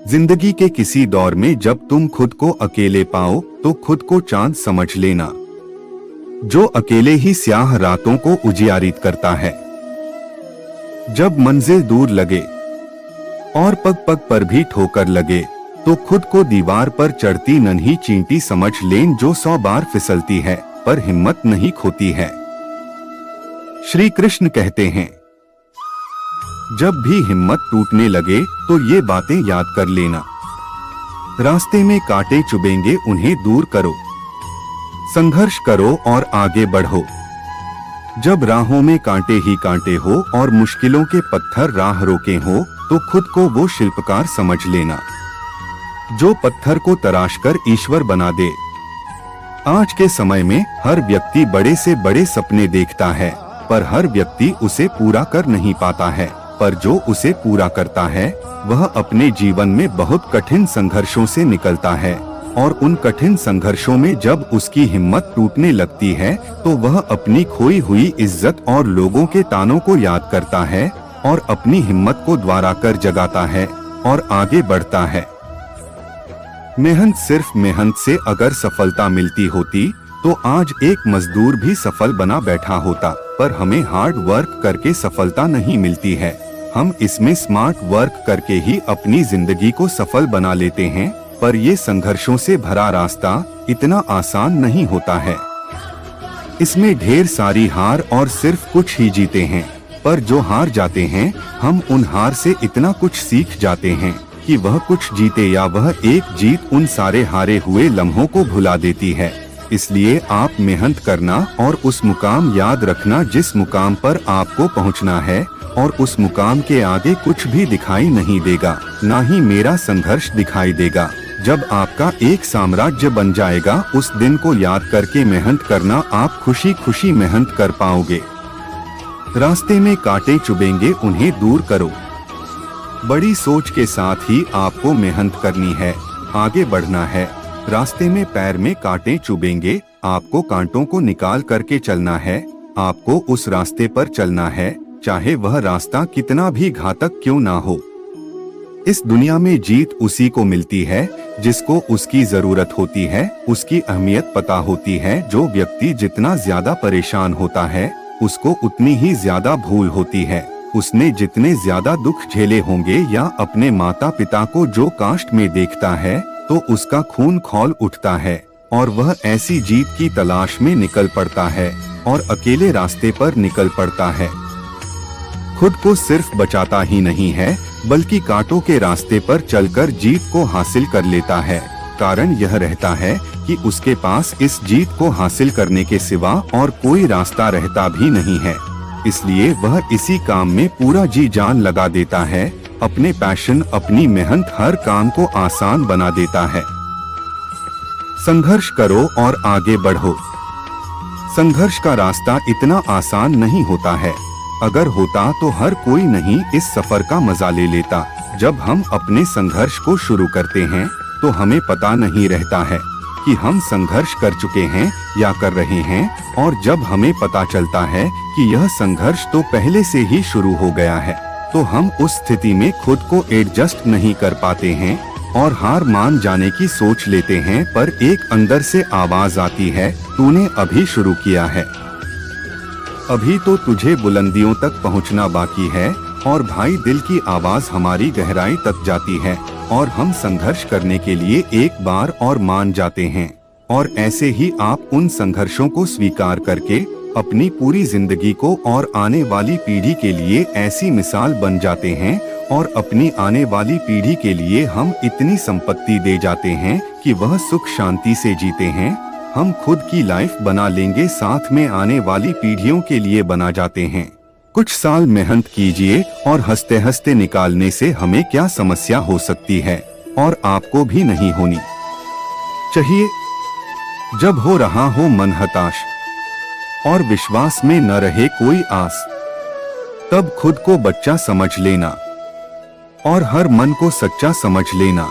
जिंदगी के किसी दौर में जब तुम खुद को अकेले पाओ तो खुद को चांद समझ लेना, जो अकेले ही स्याह रातों को उजियारित करता है। जब मंजिल दूर लगे और पग पग पर भी ठोकर लगे तो खुद को दीवार पर चढ़ती नन्ही चींटी समझ लें, जो 100 बार फिसलती है पर हिम्मत नहीं खोती है। श्री कृष्ण कहते हैं, जब भी हिम्मत टूटने लगे तो ये बातें याद कर लेना, रास्ते में कांटे चुभेंगे उन्हें दूर करो, संघर्ष करो और आगे बढ़ो। जब राहों में कांटे ही कांटे हो और मुश्किलों के पत्थर राह रोके हो तो खुद को वो शिल्पकार समझ लेना, जो पत्थर को तराश कर ईश्वर बना दे। आज के समय में हर व्यक्ति बड़े से बड़े सपने देखता है पर हर व्यक्ति उसे पूरा कर नहीं पाता है, पर जो उसे पूरा करता है वह अपने जीवन में बहुत कठिन संघर्षों से निकलता है, और उन कठिन संघर्षों में जब उसकी हिम्मत टूटने लगती है तो वह अपनी खोई हुई इज्जत और लोगों के तानों को याद करता है और अपनी हिम्मत को दोबारा कर जगाता है और आगे बढ़ता है। मेहनत, सिर्फ मेहनत से अगर सफलता मिलती होती तो आज एक मजदूर भी सफल बना बैठा होता, पर हमें हार्ड वर्क करके सफलता नहीं मिलती है। हम इसमें स्मार्ट वर्क करके ही अपनी जिंदगी को सफल बना लेते हैं, पर ये संघर्षों से भरा रास्ता इतना आसान नहीं होता है। इसमें ढेर सारी हार और सिर्फ कुछ ही जीते हैं, पर जो हार जाते हैं हम उन हार से इतना कुछ सीख जाते हैं कि वह कुछ जीते या वह एक जीत उन सारे हारे हुए लम्हों को भुला देती है। इसलिए आप मेहनत करना और उस मुकाम याद रखना जिस मुकाम पर आपको पहुंचना है, और उस मुकाम के आगे कुछ भी दिखाई नहीं देगा, ना ही मेरा संघर्ष दिखाई देगा। जब आपका एक साम्राज्य बन जाएगा उस दिन को याद करके मेहनत करना, आप खुशी खुशी मेहनत कर पाओगे। रास्ते में कांटे चुभेंगे उन्हें दूर करो। बड़ी सोच के साथ ही आपको मेहनत करनी है, आगे बढ़ना है। रास्ते में पैर में कांटे चुभेंगे, आपको कांटों को निकाल करके चलना है। आपको उस रास्ते पर चलना है, चाहे वह रास्ता कितना भी घातक क्यों ना हो। इस दुनिया में जीत उसी को मिलती है जिसको उसकी जरूरत होती है, उसकी अहमियत पता होती है। जो व्यक्ति जितना ज्यादा परेशान होता है उसको उतनी ही ज्यादा भूल होती है। उसने जितने ज्यादा दुख झेले होंगे या अपने माता पिता को जो काष्ठ में देखता है तो उसका खून खौल उठता है और वह ऐसी जीत की तलाश में निकल पड़ता है और अकेले रास्ते पर निकल पड़ता है। खुद को सिर्फ बचाता ही नहीं है बल्कि कांटों के रास्ते पर चलकर जीत को हासिल कर लेता है। कारण यह रहता है कि उसके पास इस जीत को हासिल करने के सिवा और कोई रास्ता रहता भी नहीं है। इसलिए वह इसी काम में पूरा जी जान लगा देता है। अपने पैशन, अपनी मेहनत हर काम को आसान बना देता है। संघर्ष करो और आगे बढ़ो। संघर्ष का रास्ता इतना आसान नहीं होता है। अगर होता तो हर कोई नहीं इस सफर का मजा ले लेता। जब हम अपने संघर्ष को शुरू करते हैं तो हमें पता नहीं रहता है कि हम संघर्ष कर चुके हैं या कर रहे हैं, और जब हमें पता चलता है कि यह संघर्ष तो पहले से ही शुरू हो गया है तो हम उस स्थिति में खुद को एडजस्ट नहीं कर पाते हैं और हार मान जाने की सोच लेते हैं। पर एक अंदर से आवाज आती है, तूने अभी शुरू किया है, अभी तो तुझे बुलंदियों तक पहुंचना बाकी है। और भाई, दिल की आवाज हमारी गहराई तक जाती है और हम संघर्ष करने के लिए एक बार और मान जाते हैं। और ऐसे ही आप उन संघर्षों को स्वीकार करके अपनी पूरी जिंदगी को और आने वाली पीढ़ी के लिए ऐसी मिसाल बन जाते हैं, और अपनी आने वाली पीढ़ी के लिए हम इतनी संपत्ति दे जाते हैं कि वह सुख शांति से जीते हैं। हम खुद की लाइफ बना लेंगे, साथ में आने वाली पीढ़ियों के लिए बना जाते हैं। कुछ साल मेहनत कीजिए और हंसते हंसते निकालने से हमें क्या समस्या हो सकती है, और आपको भी नहीं होनी चाहिए। जब हो रहा हो मन हताश और विश्वास में न रहे कोई आस, तब खुद को बच्चा समझ लेना और हर मन को सच्चा समझ लेना।